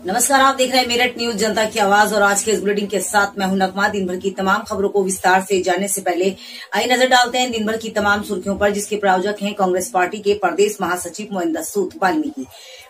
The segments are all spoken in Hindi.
नमस्कार, आप देख रहे हैं मेरठ न्यूज जनता की आवाज और आज के इस बुलेटिन के साथ मैं हूं नगमा। दिन भर की तमाम खबरों को विस्तार से जानने से पहले आइए नजर डालते हैं दिन भर की तमाम सुर्खियों पर, जिसके प्रायोजक हैं कांग्रेस पार्टी के प्रदेश महासचिव मोहिंदर सूद वाल्मीकि,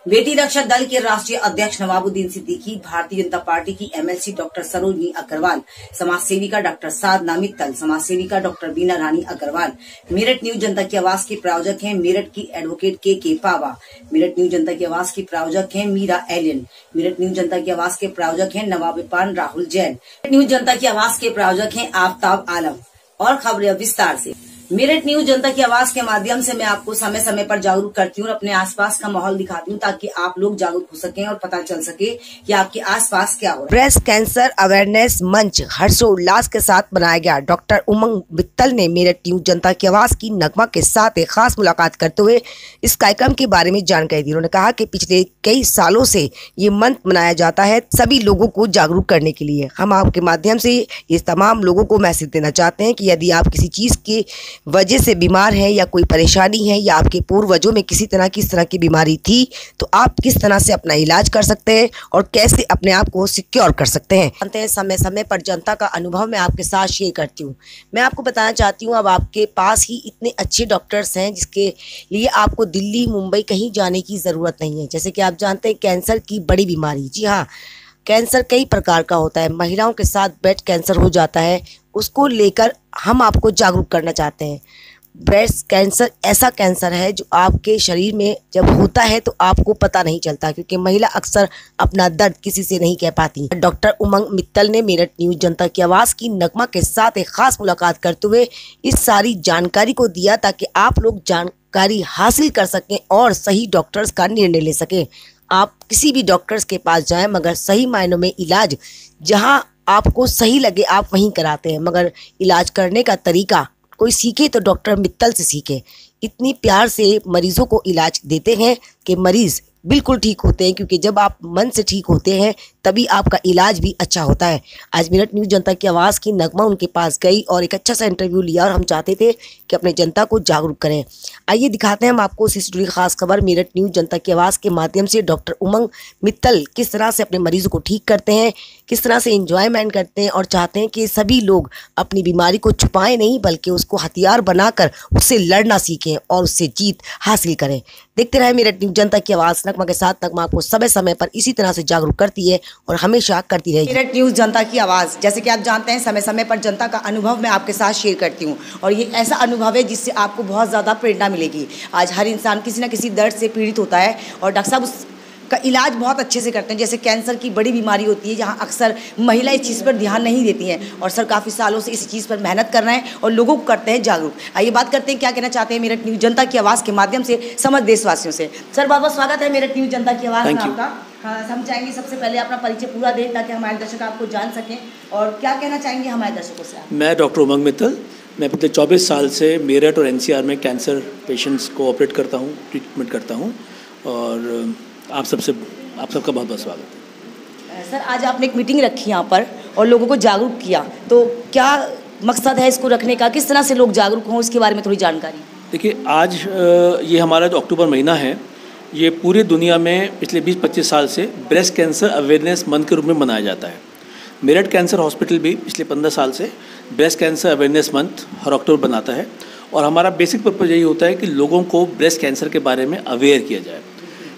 बेटी रक्षा दल के राष्ट्रीय अध्यक्ष नवाबुद्दीन सिद्दीकी, भारतीय जनता पार्टी की एमएलसी डॉक्टर सरोजनी अग्रवाल, समाज सेविका डॉक्टर साधना मित्तल, समाज सेविका डॉक्टर बीना रानी अग्रवाल। मेरठ न्यूज जनता की आवाज के प्रायोजक हैं मेरठ की एडवोकेट के पावा। मेरठ न्यूज जनता की आवाज की प्रायोजक हैं मीरा एलियन। मेरठ न्यूज जनता की आवाज के प्रायोजक हैं नवाब पान राहुल जैन। न्यूज जनता की आवाज के प्रायोजक हैं आफ्ताब आलम। और खबरें विस्तार से। मेरठ न्यूज जनता की आवाज के माध्यम से मैं आपको समय समय पर जागरूक करती हूँ और अपने आसपास का माहौल दिखाती हूँ, ताकि आप लोग जागरूक हो सकें और पता चल सके कि आपके आसपास क्या हो रहा है। ब्रेस्ट कैंसर अवेयरनेस मंच हर्षोल्लास के साथ बनाया गया। डॉक्टर उमंग मित्तल ने मेरठ न्यूज जनता की आवाज की नगमा के साथ एक खास मुलाकात करते हुए इस कार्यक्रम के बारे में जानकारी दी। उन्होंने कहा कि पिछले कई सालों से ये मंच मनाया जाता है सभी लोगों को जागरूक करने के लिए। हम आपके माध्यम से इस तमाम लोगों को मैसेज देना चाहते हैं कि यदि आप किसी चीज के वजह से बीमार है या कोई परेशानी है या आपके पूर्वजों में किसी तरह की बीमारी थी, तो आप किस तरह से अपना इलाज कर सकते हैं और कैसे अपने आप को सिक्योर कर सकते हैं। जानते हैं समय समय पर जनता का अनुभव मैं आपके साथ शेयर करती हूँ। मैं आपको बताना चाहती हूँ, अब आपके पास ही इतने अच्छे डॉक्टर्स हैं जिसके लिए आपको दिल्ली मुंबई कहीं जाने की ज़रूरत नहीं है। जैसे कि आप जानते हैं कैंसर की बड़ी बीमारी, जी हाँ, कैंसर कई प्रकार का होता है। महिलाओं के साथ ब्रेस्ट कैंसर हो जाता है, उसको लेकर हम आपको जागरूक करना चाहते हैं। ब्रेस्ट कैंसर ऐसा कैंसर है जो आपके शरीर में जब होता है तो आपको पता नहीं चलता, क्योंकि महिला अक्सर अपना दर्द किसी से नहीं कह पाती। डॉक्टर उमंग मित्तल ने मेरठ न्यूज जनता की आवाज़ की नगमा के साथ एक खास मुलाकात करते हुए इस सारी जानकारी को दिया, ताकि आप लोग जानकारी हासिल कर सकें और सही डॉक्टर्स का निर्णय ले सकें। आप किसी भी डॉक्टर्स के पास जाएं, मगर सही मायनों में इलाज जहां आपको सही लगे आप वहीं कराते हैं, मगर इलाज करने का तरीका कोई सीखे तो डॉक्टर मित्तल से सीखे। इतनी प्यार से मरीजों को इलाज देते हैं कि मरीज बिल्कुल ठीक होते हैं, क्योंकि जब आप मन से ठीक होते हैं तभी आपका इलाज भी अच्छा होता है। आज मेरठ न्यूज जनता की आवाज़ की नगमा उनके पास गई और एक अच्छा सा इंटरव्यू लिया और हम चाहते थे कि अपने जनता को जागरूक करें। आइए दिखाते हैं हम आपको इससे जुड़ी खास खबर। मेरठ न्यूज जनता की आवाज़ के माध्यम से डॉक्टर उमंग मित्तल किस तरह से अपने मरीजों को ठीक करते हैं, किस तरह से इंजॉयमेंट करते हैं और चाहते हैं कि सभी लोग अपनी बीमारी को छुपाएं नहीं, बल्कि उसको हथियार बनाकर उससे लड़ना सीखें और उससे जीत हासिल करें। देखते रहे मेरठ न्यूज जनता की आवाज़ नगमा के साथ। नगमा आपको समय समय पर इसी तरह से जागरूक करती है और हमेशा करती रहेगी। मेरठ न्यूज जनता की आवाज़, जैसे कि आप जानते हैं, समय समय पर जनता का अनुभव मैं आपके साथ शेयर करती हूँ और ये ऐसा अनुभव है जिससे आपको बहुत ज़्यादा प्रेरणा मिलेगी। आज हर इंसान किसी न किसी दर्द से पीड़ित होता है और डॉक्टर साहब का इलाज बहुत अच्छे से करते हैं। जैसे कैंसर की बड़ी बीमारी होती है जहां अक्सर महिला इस चीज़ पर ध्यान नहीं देती हैं और सर काफ़ी सालों से इस चीज़ पर मेहनत कर रहे हैं और लोगों को करते हैं जागरूक। आइए बात करते हैं क्या कहना चाहते हैं मेरठ न्यूज जनता की आवाज़ के माध्यम से समस्त देशवासियों से। सर बहुत बहुत स्वागत है मेरठ न्यूज जनता की आवाज़ में आपका। हाँ, हम चाहेंगे सबसे पहले अपना परिचय पूरा दें ताकि हमारे दर्शक आपको जान सकें, और क्या कहना चाहेंगे हमारे दर्शकों से। मैं डॉक्टर उमंग मित्तल, मैं पिछले 24 साल से मेरठ और एनसीआर में कैंसर पेशेंट्स को ऑपरेट करता हूँ, ट्रीटमेंट करता हूँ और आप सबका बहुत बहुत स्वागत है। सर आज आपने एक मीटिंग रखी यहाँ पर और लोगों को जागरूक किया, तो क्या मकसद है इसको रखने का, किस तरह से लोग जागरूक हों, इसके बारे में थोड़ी जानकारी। देखिए, आज ये हमारा जो अक्टूबर महीना है, ये पूरी दुनिया में पिछले 20-25 साल से ब्रेस्ट कैंसर अवेयरनेस मंथ के रूप में मनाया जाता है। मेरठ कैंसर हॉस्पिटल भी पिछले 15 साल से ब्रेस्ट कैंसर अवेयरनेस मंथ हर अक्टूबर बनाता है और हमारा बेसिक पर्पज़ यही होता है कि लोगों को ब्रेस्ट कैंसर के बारे में अवेयर किया जाए।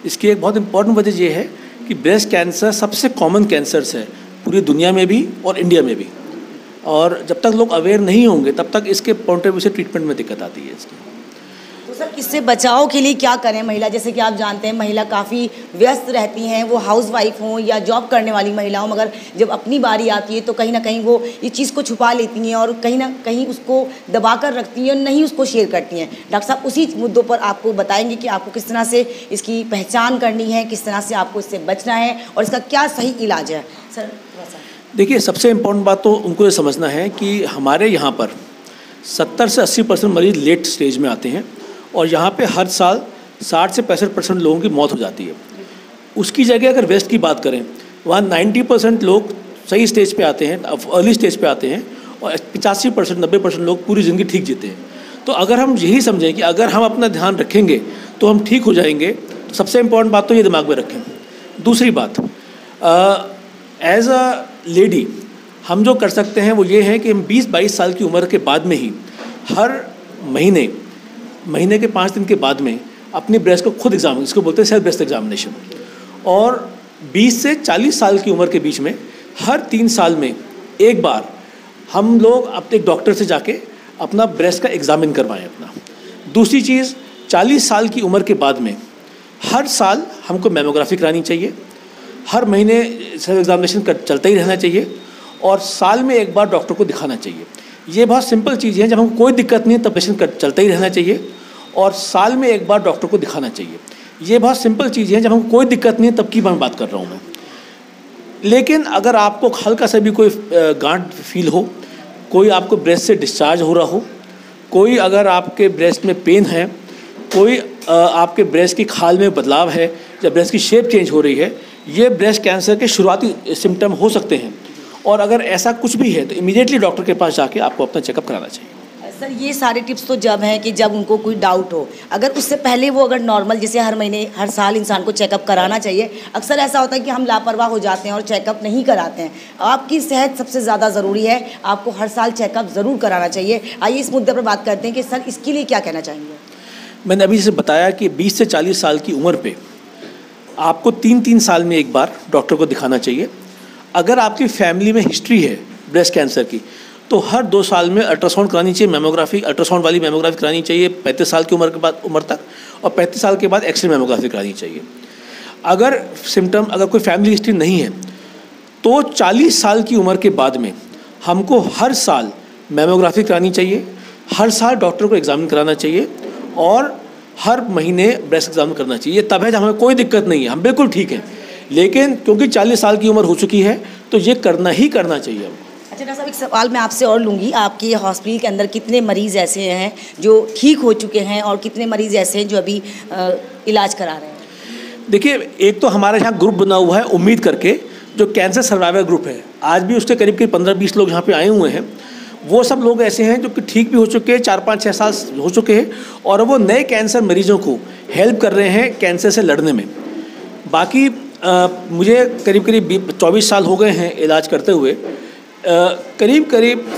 इसकी एक बहुत इंपॉर्टेंट वजह यह है कि ब्रेस्ट कैंसर सबसे कॉमन कैंसर्स है पूरी दुनिया में भी और इंडिया में भी, और जब तक लोग अवेयर नहीं होंगे तब तक इसके पॉइंट ऑफ व्यू से ट्रीटमेंट में दिक्कत आती है इसकी। तो सर इससे बचाव के लिए क्या करें महिला, जैसे कि आप जानते हैं महिला काफ़ी व्यस्त रहती हैं, वो हाउसवाइफ हों या जॉब करने वाली महिला हों, मगर जब अपनी बारी आती है तो कहीं ना कहीं वो इस चीज़ को छुपा लेती हैं और कहीं ना कहीं उसको दबा कर रखती हैं और नहीं उसको शेयर करती हैं। डॉक्टर साहब उसी मुद्दों पर आपको बताएंगे कि आपको किस तरह से इसकी पहचान करनी है, किस तरह से आपको इससे बचना है और इसका क्या सही इलाज है। सर देखिए, सबसे इम्पोर्टेंट बात तो उनको ये समझना है कि हमारे यहाँ पर 70 से 80% मरीज लेट स्टेज में आते हैं और यहाँ पे हर साल 60 से 65% लोगों की मौत हो जाती है। उसकी जगह अगर वेस्ट की बात करें, वहाँ 90% लोग सही स्टेज पे आते हैं, अर्ली स्टेज पे आते हैं और 85% 90% लोग पूरी ज़िंदगी ठीक जीते हैं। तो अगर हम यही समझें कि अगर हम अपना ध्यान रखेंगे तो हम ठीक हो जाएंगे, तो सबसे इम्पोर्टेंट बात तो ये दिमाग में रखें। दूसरी बात, एज अ लेडी हम जो कर सकते हैं वो ये है कि हम 20-22 साल की उम्र के बाद में ही हर महीने के 5 दिन के बाद में अपनी ब्रेस्ट को खुद एग्जाम, इसको बोलते हैं सेल्फ ब्रेस्ट एग्जामिनेशन, और 20 से 40 साल की उम्र के बीच में हर 3 साल में एक बार हम लोग अपने एक डॉक्टर से जाके अपना ब्रेस्ट का एग्जामिन करवाएं अपना। दूसरी चीज़, 40 साल की उम्र के बाद में हर साल हमको मैमोग्राफी करानी चाहिए, हर महीने सेल्फ एग्जामिनेशन चलता ही रहना चाहिए, और साल में एक बार डॉक्टर को दिखाना चाहिए। ये बहुत सिंपल चीज़ है, जब हमको कोई दिक्कत नहीं है तब पेशेंट चलता ही रहना चाहिए, और साल में एक बार डॉक्टर को दिखाना चाहिए। ये बहुत सिंपल चीज़ है, जब हमको कोई दिक्कत नहीं है तब की मैं बात कर रहा हूँ मैं। लेकिन अगर आपको हल्का सा भी कोई गांठ फील हो, कोई आपको ब्रेस्ट से डिस्चार्ज हो रहा हो, कोई अगर आपके ब्रेस्ट में पेन है, कोई आपके ब्रेस्ट की खाल में बदलाव है या ब्रेस्ट की शेप चेंज हो रही है, ये ब्रेस्ट कैंसर के शुरुआती सिम्टम हो सकते हैं। और अगर ऐसा कुछ भी है तो इमीडिएटली डॉक्टर के पास जाके आपको अपना चेकअप कराना चाहिए। सर, ये सारे टिप्स तो जब हैं कि जब उनको कोई डाउट हो, अगर उससे पहले वो अगर नॉर्मल जैसे हर महीने हर साल इंसान को चेकअप कराना चाहिए। अक्सर ऐसा होता है कि हम लापरवाह हो जाते हैं और चेकअप नहीं कराते हैं। आपकी सेहत सबसे ज़्यादा ज़रूरी है, आपको हर साल चेकअप ज़रूर कराना चाहिए। आइए इस मुद्दे पर बात करते हैं कि सर इसके लिए क्या कहना चाहेंगे। मैंने अभी जैसे बताया कि 20 से 40 साल की उम्र पे आपको 3-3 साल में एक बार डॉक्टर को दिखाना चाहिए। अगर आपकी फैमिली में हिस्ट्री है ब्रेस्ट कैंसर की तो हर 2 साल में अल्ट्रासाउंड करानी चाहिए, मैमोग्राफी, अल्ट्रासाउंड वाली मैमोग्राफी करानी चाहिए 35 साल की उम्र तक, और 35 साल के बाद एक्सरे मैमोग्राफी करानी चाहिए। अगर कोई फैमिली हिस्ट्री नहीं है तो 40 साल की उम्र के बाद में हमको हर साल मैमोग्राफी करानी चाहिए, हर साल डॉक्टर को एग्जामिन कराना चाहिए, और हर महीने ब्रेस्ट एग्जामिन करना चाहिए। तब है जब हमें कोई दिक्कत नहीं है, हम बिल्कुल ठीक हैं। लेकिन क्योंकि 40 साल की उम्र हो चुकी है तो ये करना ही करना चाहिए। अच्छा डॉक्टर साहब, एक सवाल मैं आपसे और लूँगी, आपके हॉस्पिटल के अंदर कितने मरीज़ ऐसे हैं जो ठीक हो चुके हैं और कितने मरीज़ ऐसे हैं जो अभी इलाज करा रहे हैं? देखिए, एक तो हमारे यहाँ ग्रुप बना हुआ है उम्मीद करके, जो कैंसर सर्वाइवर ग्रुप है। आज भी उसके करीब 15-20 लोग यहाँ पे आए हुए हैं। वो सब लोग ऐसे हैं जो कि ठीक भी हो चुके हैं, 4-5-6 साल हो चुके हैं, और वो नए कैंसर मरीजों को हेल्प कर रहे हैं कैंसर से लड़ने में। बाकी मुझे करीब 24 साल हो गए हैं इलाज करते हुए। करीब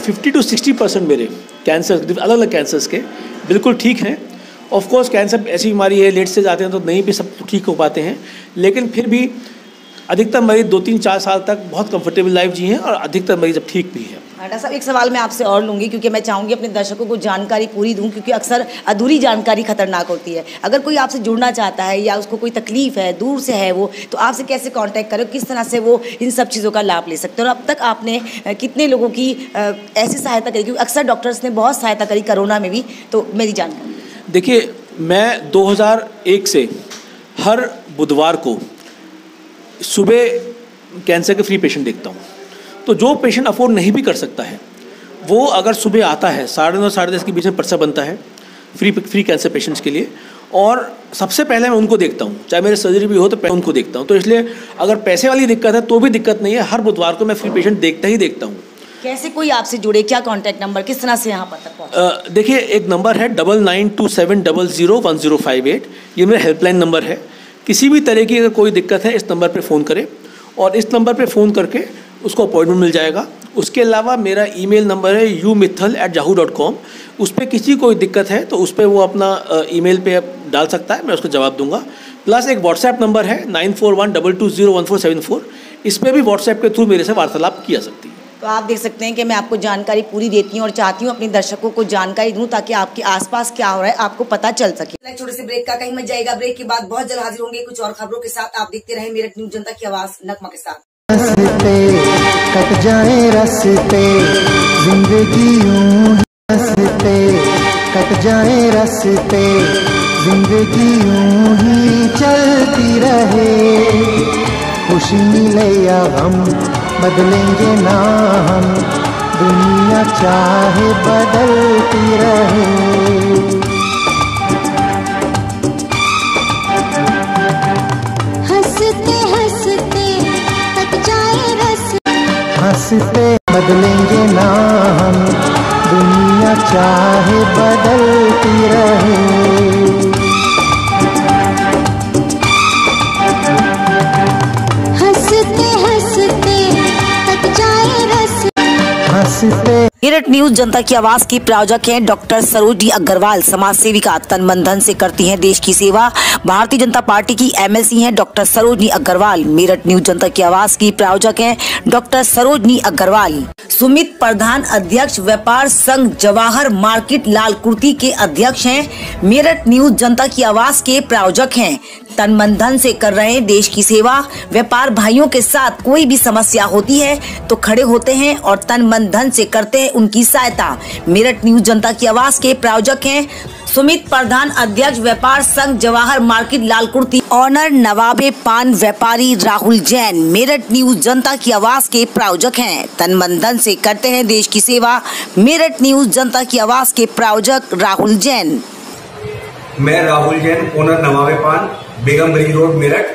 50 to 60% मेरे कैंसर, अलग अलग कैंसर्स के, बिल्कुल ठीक हैं। ऑफ कोर्स कैंसर ऐसी बीमारी है, लेट से जाते हैं तो नहीं भी सब ठीक हो पाते हैं, लेकिन फिर भी अधिकतर मरीज 2-3-4 साल तक बहुत कंफर्टेबल लाइफ जी हैं, और अधिकतर मरीज अब ठीक भी हैं। डॉक्टर साहब, एक सवाल मैं आपसे और लूँगी, क्योंकि मैं चाहूँगी अपने दर्शकों को जानकारी पूरी दूँ, क्योंकि अक्सर अधूरी जानकारी खतरनाक होती है। अगर कोई आपसे जुड़ना चाहता है या उसको कोई तकलीफ है, दूर से है वो, तो आपसे कैसे कांटेक्ट करें, किस तरह से वो इन सब चीज़ों का लाभ ले सकते हैं, और अब तक आपने कितने लोगों की ऐसी सहायता करी? क्योंकि अक्सर डॉक्टर्स ने बहुत सहायता करी कोरोना में भी, तो मेरी जानकारी। देखिए, मैं 2001 से हर बुधवार को सुबह कैंसर के फ्री पेशेंट देखता हूँ। तो जो पेशेंट अफोर्ड नहीं भी कर सकता है वो अगर सुबह आता है, 9:30 साढ़े 10 के बीच में पर्चा बनता है फ्री कैंसर पेशेंट्स के लिए, और सबसे पहले मैं उनको देखता हूँ, चाहे मेरे सर्जरी भी हो तो पहले उनको देखता हूँ। तो इसलिए अगर पैसे वाली दिक्कत है तो भी दिक्कत नहीं है, हर बुधवार को मैं फ्री पेशेंट देखता ही देखता हूँ। कैसे कोई आपसे जुड़े, क्या कॉन्टैक्ट नंबर, किस तरह से यहाँ पर तक पहुँचे? देखिए, एक नंबर है 9927001058, ये मेरा हेल्पलाइन नंबर है। किसी भी तरह की अगर कोई दिक्कत है इस नंबर पर फ़ोन करें, और इस नंबर पे फ़ोन करके उसको अपॉइंटमेंट मिल जाएगा। उसके अलावा मेरा ईमेल नंबर है umithal@yahoo.com। उस पर किसी कोई दिक्कत है तो उस पर वो अपना ईमेल पे डाल सकता है, मैं उसको जवाब दूंगा। प्लस एक व्हाट्सएप नंबर है 9412201474, इस पर भी व्हाट्सएप के थ्रू मेरे से वार्तालाप किया सकती है। तो आप देख सकते हैं कि मैं आपको जानकारी पूरी देती हूँ और चाहती हूँ अपने दर्शकों को जानकारी दूँ ताकि आपके आसपास क्या हो रहा है आपको पता चल सके। एक छोटे से ब्रेक का, कहीं मत जाएगा। ब्रेक के बाद बहुत जल्द हाजिर होंगे कुछ और खबरों के साथ। आप देखते रहे मेरठ न्यूज़, जनता की आवाज, नगमा के साथ। कट जाए रास्ते जिंदगी यूं ही, कट जाए रास्ते जिंदगी यूं ही चलती रहे। खुशी मिले या गम बदलेंगे ना हम, दुनिया चाहे बदलती रहे। हंसते हंसते कट जाए रास्ते, हंसते बदलेंगे ना हम, दुनिया चाहे बदलती रहे। हंसते मेरठ न्यूज जनता की आवाज की प्रायोजक हैं डॉक्टर सरोजनी अग्रवाल, समाज सेविका, तन मन धन से करती हैं देश की सेवा। भारतीय जनता पार्टी की एमएलसी हैं डॉक्टर सरोजनी अग्रवाल। मेरठ न्यूज जनता की आवाज की प्रायोजक हैं डॉक्टर सरोजनी अग्रवाल। सुमित प्रधान अध्यक्ष व्यापार संघ जवाहर मार्केट लालकुर्ती के अध्यक्ष हैं। मेरठ न्यूज जनता की आवाज के प्रायोजक हैं। तन मन धन से कर रहे हैं देश की सेवा। व्यापार भाइयों के साथ कोई भी समस्या होती है तो खड़े होते हैं और तन मन धन से करते हैं उनकी सहायता। मेरठ न्यूज जनता की आवाज के प्रायोजक हैं सुमित प्रधान अध्यक्ष व्यापार संघ जवाहर मार्केट लालकुर्ती। ऑनर नवाबे पान व्यापारी राहुल जैन मेरठ न्यूज जनता की आवाज के प्रायोजक हैं। तन मन धन से करते हैं देश की सेवा। मेरठ न्यूज जनता की आवाज के प्रायोजक राहुल जैन। मैं राहुल जैन, ओनर नवाबे पान, बेगमगंज रोड, मेरठ।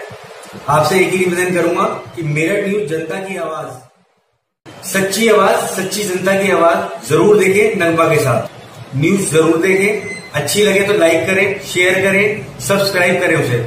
आपसे एक ही निवेदन करूंगा कि मेरठ न्यूज जनता की आवाज, सच्ची आवाज, सच्ची जनता की आवाज जरूर देखें। नगमा के साथ न्यूज जरूर देखें। अच्छी लगे तो लाइक करें, शेयर करें, सब्सक्राइब करें उसे।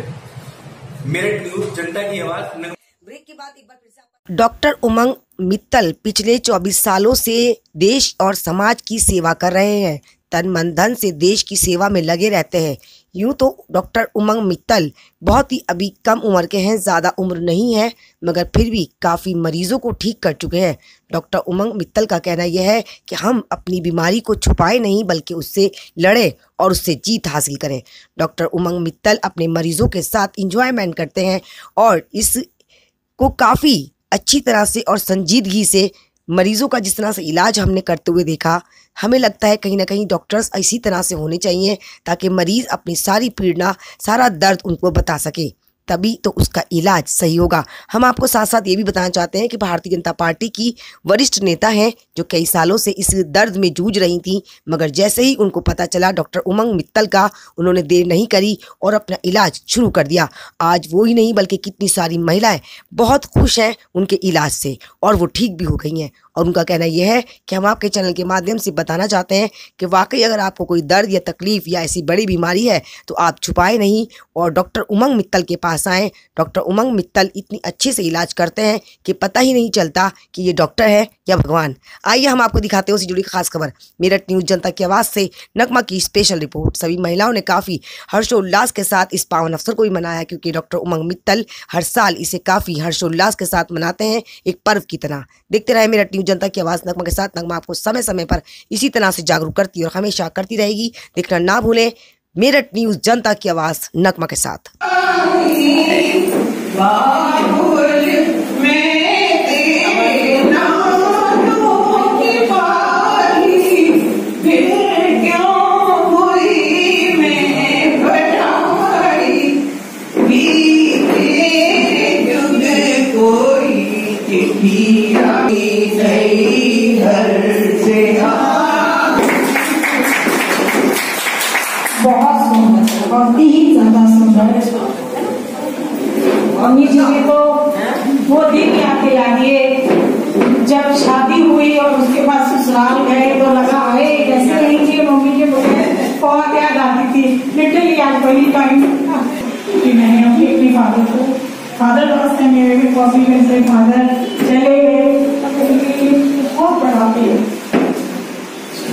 मेरठ न्यूज जनता की आवाज। ब्रेक के बाद एक बार फिर से डॉक्टर उमंग मित्तल पिछले 24 सालों से देश और समाज की सेवा कर रहे हैं। तन मन धन से देश की सेवा में लगे रहते हैं। यूं तो डॉक्टर उमंग मित्तल बहुत ही अभी कम उम्र के हैं, ज़्यादा उम्र नहीं है, मगर फिर भी काफ़ी मरीजों को ठीक कर चुके हैं। डॉक्टर उमंग मित्तल का कहना यह है कि हम अपनी बीमारी को छुपाए नहीं बल्कि उससे लड़े और उससे जीत हासिल करें। डॉक्टर उमंग मित्तल अपने मरीजों के साथ इंजॉयमेंट करते हैं और इसको काफ़ी अच्छी तरह से और संजीदगी से मरीजों का जिस तरह से इलाज हमने करते हुए देखा, हमें लगता है कहीं ना कहीं डॉक्टर्स इसी तरह से होने चाहिए ताकि मरीज अपनी सारी पीड़ा, सारा दर्द उनको बता सके, तभी तो उसका इलाज सही होगा। हम आपको साथ साथ ये भी बताना चाहते हैं कि भारतीय जनता पार्टी की वरिष्ठ नेता हैं जो कई सालों से इस दर्द में जूझ रही थी, मगर जैसे ही उनको पता चला डॉक्टर उमंग मित्तल का, उन्होंने देर नहीं करी और अपना इलाज शुरू कर दिया। आज वो ही नहीं बल्कि कितनी सारी महिलाएं बहुत खुश हैं उनके इलाज से और वो ठीक भी हो गई हैं। और उनका कहना यह है कि हम आपके चैनल के माध्यम से बताना चाहते हैं कि वाकई अगर आपको कोई दर्द या तकलीफ या ऐसी बड़ी बीमारी है तो आप छुपाए नहीं और डॉक्टर उमंग मित्तल के पास आएँ। डॉक्टर उमंग मित्तल इतनी अच्छे से इलाज करते हैं कि पता ही नहीं चलता कि ये डॉक्टर है या भगवान। आइए हम आपको दिखाते हैं उससे जुड़ी खास खबर। मेरठ न्यूज जनता की आवाज़ से नगमा की स्पेशल रिपोर्ट। सभी महिलाओं ने काफ़ी हर्षोल्लास के साथ इस पावन अवसर को भी मनाया क्योंकि डॉक्टर उमंग मित्तल हर साल इसे काफ़ी हर्षोल्लास के साथ मनाते हैं, एक पर्व की तरह। देखते रहे मेरठ न्यूज जनता की आवाज़ नगमा के साथ। नगमा आपको समय समय पर इसी तरह से जागरूक करती है और हमेशा करती रहेगी। देखना ना भूलें मेरठ न्यूज जनता की आवाज़ नगमा के साथ। बहुत ही ज्यादा सुंदर मम्मी जी को वो दिन याद दिलाइए जब शादी हुई और उसके बाद ससुराल गए तो लगा है जैसे ही मम्मी जी मुझे बहुत याद आती थी। लिटरली आज वही टाइम कि मैंने अपने फादर दोस्त है मेरे भी कॉफी में से फादर चले गए, बहुत बड़ा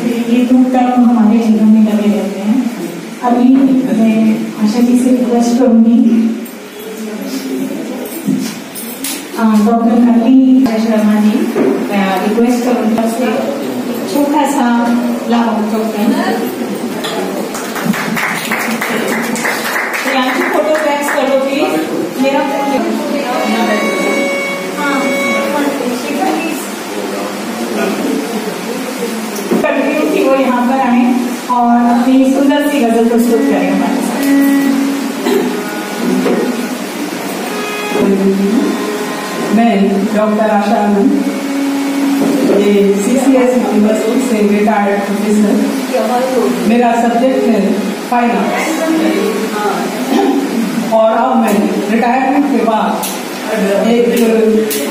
ये दुख तक हमारे जीवन में लगे रहते हैं। अभी मैं आशा जी से रिक्वेस्ट करूंगी डॉक्टर कली शर्मा जी, रिक्वेस्ट करूंगी से छोटा सा लाभ फोटो टैक्स करो प्लीज। मेरा कि वो यहाँ पर आए और अपनी सुंदर सी गजल प्रस्तुत करें हमारे साथ। मैं डॉक्टर आशा आनंद, ये CCS यूनिवर्सिटी से रिटायर्ड प्रोफेसर। मेरा सब्जेक्ट है फाइन आर्ट्स और अब मैं रिटायरमेंट के बाद एक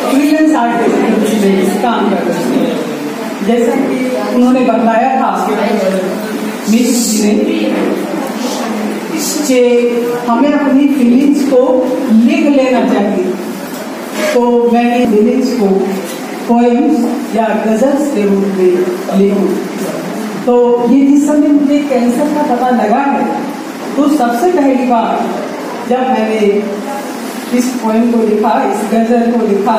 फ्रीलांस आर्टिस्ट में काम कर रही हूँ। जैसा कि उन्होंने बताया था मिस जी ने कि हमें अपनी फीलिंग्स को लिख लेना चाहिए, तो मैंने फीलिंग्स को पोएम्स या गजल्स के रूप में लिखूं। तो ये जिस समय मुझे कैंसर का पता लगा है, तो सबसे पहली बार जब मैंने इस पोएम को लिखा, इस गजल को लिखा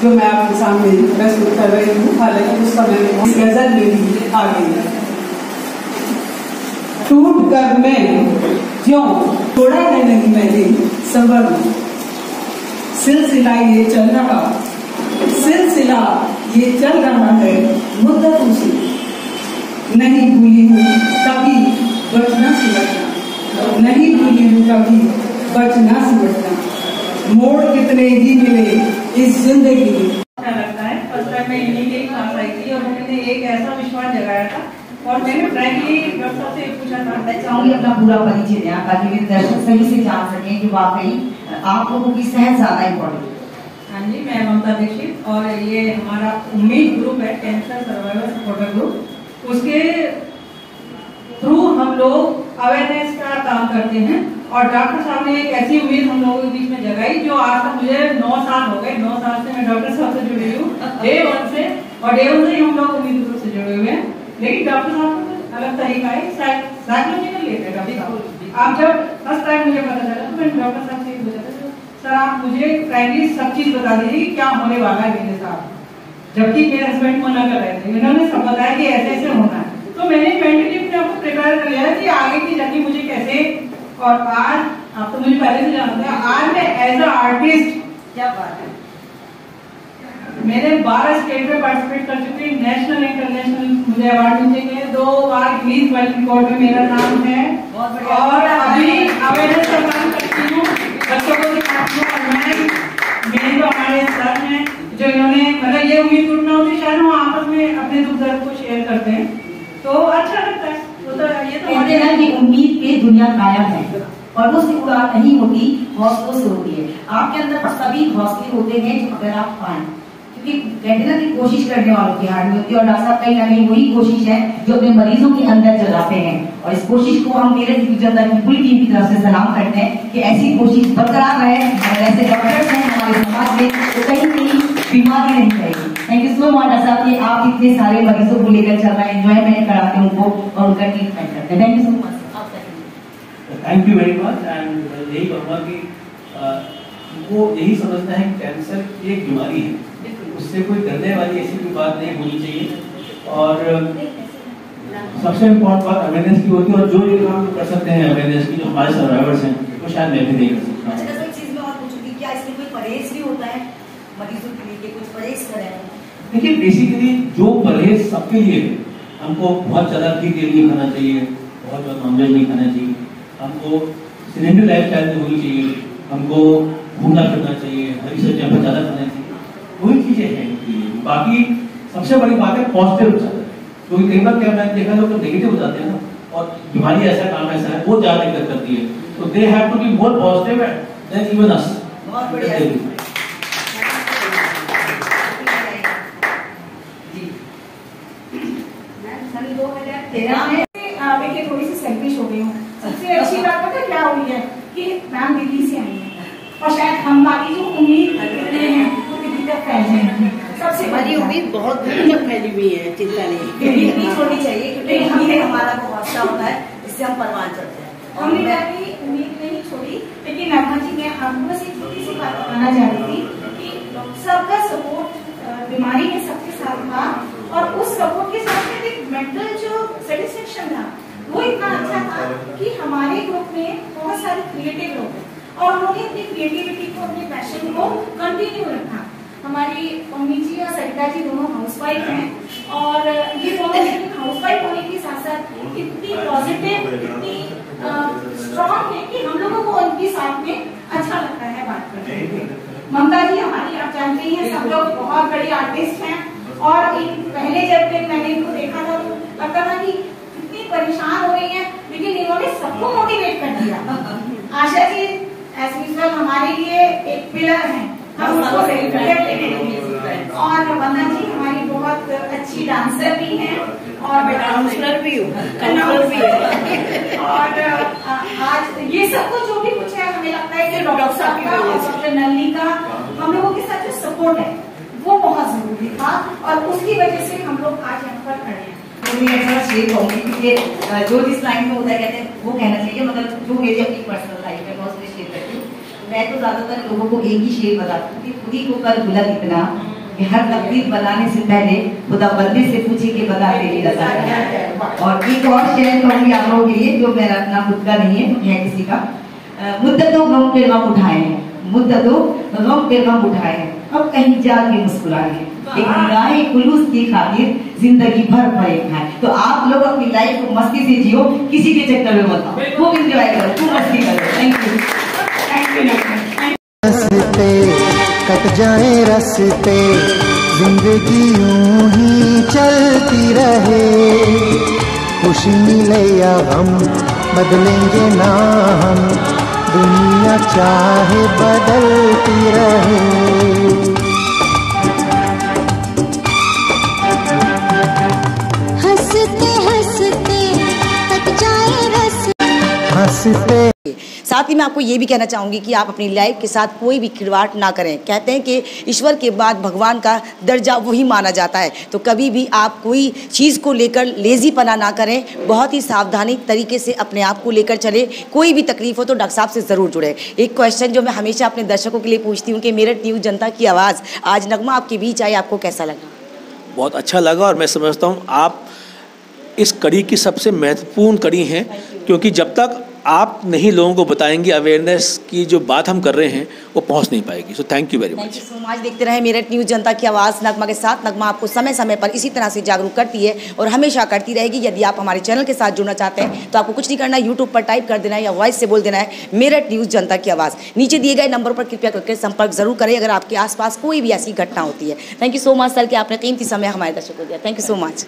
जो मैं आपके सामने प्रस्तुत कर रही हूँ, हालांकि उस समय इस गजल में भी आ गई। टूट कर मैं क्यों छोड़ा है नहीं मैंने सबर, सिलसिला ये चल रहा, सिलसिला ये चल रहा है मुद्दतों से, नहीं भूली हूँ कभी बचना सिमटना, नहीं भूली हूँ कभी बचना सिमटना, मोड़ कितने ही मिले इस जिंदगी में। अच्छा लगता है। फर्स्ट टाइम मैं इन्हीं के क्लास आई थी और उन्होंने एक ऐसा विश्वास जगाया था और मैंने फ्रैंकली डॉक्टर साहब से पूछा था। मैं चाहूंगी अपना पूरा परिचय दें ताकि मेरे दर्शक सही से जान सकें कि वाकई आप लोगों की सेहत ज्यादा इम्पोर्टेंट है। हाँ जी, मैं ममता दीक्षित और ये हमारा उम्मीद ग्रुप है, कैंसर सर्वाइवर सपोर्टर ग्रुप। उसके थ्रू हम लोग अवेयरनेस का काम करते हैं और डॉक्टर साहब ने एक ऐसी उम्मीद हम लोगों के बीच में जगाई जो आज तक मुझे 9 साल हो गए। 9 साल से मैं डॉक्टर साहब से जुड़ी हूँ, डे 1 से, और डे 1 से ही हम लोग उम्मीद ग्रुप से जुड़े हुए हैं। लेकिन डॉक्टर साहब का अलग तरीका है, साइकोलॉजिकल लेते हैं डॉक्टर साहब। आप जब फर्स्ट टाइम मुझे पता चला तो मैंने डॉक्टर साहब से पूछा था, सर आप मुझे फ्रैंकली सब चीज बता दीजिए क्या होने वाला है मेरे साथ, जबकि मेरे हस्बैंड मना कर रहे थे। इन्होंने सब बताया कि ऐसे ऐसे होना है, तो मैंने मेंटली अपने आपको प्रिपेयर कर लिया कि आगे की जर्नी मुझे कैसे। और आज आप तो मुझे पहले से जानते हैं, आज मैं एज अ आर्टिस्ट, क्या बात है, मैंने 12 स्टेट में पार्टिसिपेट कर चुकी हूँ, नेशनल इंटरनेशनल मुझे अवार्ड मिल चुके हैं, 2 बार गिनीज वर्ल्ड रिकॉर्ड में मेरा नाम है और अभी अवेयरनेस का काम करती हूँ, बच्चों को सिखाती हूँ। और मेरे जो हमारे सर हैं जो इन्होंने मतलब ये उम्मीद टूटना होती, शायद हम आपस में अपने दुख दर्द को शेयर करते हैं, तो अच्छा लगता है। तो ये तो कहते हैं कि उम्मीद पे दुनिया कायम है और वो सिर्फ उड़ान नहीं होती, हौसलों से होती है। आपके अंदर सभी हौसले होते हैं जो अगर आप पाएं, क्योंकि कहते ना कि कोशिश करने वालों की हार नहीं होती, और डॉक्टर साहब कहीं ना कहीं वही कोशिश है जो अपने मरीजों के अंदर जगाते हैं। और इस कोशिश को हम मेरे जनता की पूरी टीम की तरफ से सलाम करते हैं कि ऐसी कोशिश बरकरार रहे और ऐसे डॉक्टर्स हैं हमारे समाज में तो कहीं कहीं बीमारी नहीं रहेगी। Thank you so much doctor साहब कि आप इतने सारे मरीजों को लेकर चल रहे हैं, एंजॉयमेंट कराते हैं उनको और उनका ट्रीटमेंट करते हैं। Thank you so much. Thank you very much. And यही कहूँगा कि वो यही समझता है कि कैंसर एक बीमारी है, उससे कोई डरने वाली ऐसी कोई बात नहीं होनी चाहिए। और सबसे इम्पोर्टेंट बात अवेयरनेस की होती है, और जो ये काम कर सकते हैं अवेयरनेस की, जो हमारे सर्वाइवर्स हैं, वो शायद मैं भी नहीं कर सकता। अच्छा, एक चीज में और पूछूंगी, क्या इसमें कोई परहेज भी होता है मरीजों के लिए, कुछ परहेज करें? देखिए बेसिकली जो परहेज सबके लिए है, हमको बहुत ज़्यादा घी तेल नहीं खाना चाहिए, बहुत ज़्यादा नॉनवेज नहीं खाना चाहिए, हमको सिलेंडर लाइफ स्टाइल में होनी चाहिए, हमको घूमना फिरना चाहिए, हरी सब्जियाँ पर ज़्यादा खाना चाहिए, वही चीज़ें हैं इनके लिए। बाकी सबसे बड़ी बात है पॉजिटिव ज़्यादा, क्योंकि कई बार क्या मैंने देखा लोग नेगेटिव हो जाते हैं ना, और बीमारी ऐसा काम ऐसा है वो ज़्यादा दिक्कत करती है, तो they have to be more positive than even us. बहुत बढ़िया। देखिए थोड़ी सी सेल्फिश हो गई हूँ। सबसे अच्छी बात पता क्या हुई है कि मैम दिल्ली से आई है और शायद हम बाकी जो उम्मीद करते हैं वो दिल्ली तक फैल जाएंगे। सबसे हमारी उम्मीद बहुत दूर तक फैली हुई है, चिंता नहीं उम्मीद होनी चाहिए क्योंकि हमें हमारा को हौसला होता है, इससे हम परवान चढ़ते हैं। हमने कभी उम्मीद नहीं छोड़ी, लेकिन नरमा जी मैं आपको बस एक छोटी सी बात बताना चाह रही थी कि सबका सपोर्ट बीमारी में सबके साथ था और उस सपोर्ट के साथ में एक मेंटल जो सेटिस्फेक्शन था वो इतना अच्छा था कि हमारे ग्रुप में बहुत सारे क्रिएटिव लोग हैं और उन्होंने अपनी क्रिएटिविटी को, अपने पैशन को कंटिन्यू रखा। हमारी मम्मी जी और सरिता जी दोनों हाउसवाइफ हैं और ये दोनों हाउसवाइफ होने के साथ साथ इतनी पॉजिटिव, इतनी स्ट्रॉन्ग है कि हम लोगों को उनके साथ में अच्छा लगता है बात करने में। ममता जी हमारी, आप जानते ही हैं, सब लोग बहुत बड़ी आर्टिस्ट हैं और पहले जब मैंने इनको देखा था तो लगता था कि इतनी परेशान हो रही हैं, लेकिन इन्होंने सबको मोटिवेट कर दिया। आशा जी एज यूजुअल हमारे लिए एक पिलर है, हम उसको और वंदना जी हमारी बहुत अच्छी डांसर भी हैं और काउंसलर भी हूँ और आज ये सब कुछ जो भी कुछ है हमें लगता है कि डॉक्टर साहब का और डॉक्टर नलिनी का हम लोगों के साथ जो सपोर्ट है वो बहुत जरूरी और उसकी वजह से हम लोग आज यहाँ पर खड़े हैं। मैं ऐसा शेयर कहूँगी क्योंकि जो जिस लाइन में होता है कहते हैं वो कहना चाहिए, मतलब जो मेरी अपनी पर्सनल लाइफ है बहुत शेयर करती हूँ। मैं तो ज्यादातर लोगों को एक ही शेर बताती हूँ कि खुद ही को कर बुलंद इतना कि हर तकदीर बनाने से पहले खुदा बंदे से पूछे कि बता तेरी रजा क्या है। और एक और शेर कहूँगी आप लोगों के लिए जो मेरा अपना खुद का नहीं है किसी का। मुद्दतों गम पे गम उठाए हैं, मुद्दतों गम पे गम उठाए हैं, अब कहीं जाके मुस्कुराए हैं, एक निगाहे खुलूस की खातिर जिंदगी भर भरे खाए। तो आप लोग अपनी लाइफ को मस्ती से जियो, किसी के चक्कर में मत आओ, खूब एंजॉय करो, खूब मस्ती करो। Thank you, thank you. रस्ते कट जाए रस्ते, जिंदगी यूं ही चलती रहे, खुशी मिले या गम बदलेंगे ना हम, दुनिया चाहे बदलती रहे। हंसते हंसते कट जाए रस्ते, हंसते। साथ ही मैं आपको ये भी कहना चाहूँगी कि आप अपनी लाइफ के साथ कोई भी खिलवाड़ ना करें। कहते हैं कि ईश्वर के बाद भगवान का दर्जा वही माना जाता है, तो कभी भी आप कोई चीज़ को लेकर लेज़ीपना ना करें, बहुत ही सावधानी तरीके से अपने आप को लेकर चले। कोई भी तकलीफ हो तो डॉक्टर साहब से ज़रूर जुड़े। एक क्वेश्चन जो मैं हमेशा अपने दर्शकों के लिए पूछती हूँ कि मेरठ न्यूज़ जनता की आवाज़, आज नगमा आपके बीच आई, आपको कैसा लगा? बहुत अच्छा लगा और मैं समझता हूँ आप इस कड़ी की सबसे महत्वपूर्ण कड़ी हैं, क्योंकि जब तक आप नहीं लोगों को बताएंगे अवेयरनेस की जो बात हम कर रहे हैं वो पहुंच नहीं पाएगी। So thank you very much. Thank you so much. देखते रहे मेरठ न्यूज़ जनता की आवाज़ नगमा के साथ। नगमा आपको समय समय पर इसी तरह से जागरूक करती है और हमेशा करती रहेगी। यदि आप हमारे चैनल के साथ जुड़ना चाहते हैं तो आपको कुछ नहीं करना, यूट्यूब पर टाइप कर देना है या वॉइस से बोल देना है मेरठ न्यूज़ जनता की आवाज़। नीचे दिए गए नंबर पर कृपया करके संपर्क जरूर करें अगर आपके आसपास कोई भी ऐसी घटना होती है। Thank you so much sir कि आपने कीमती समय हमारे दर्शकों को दिया। Thank you so much.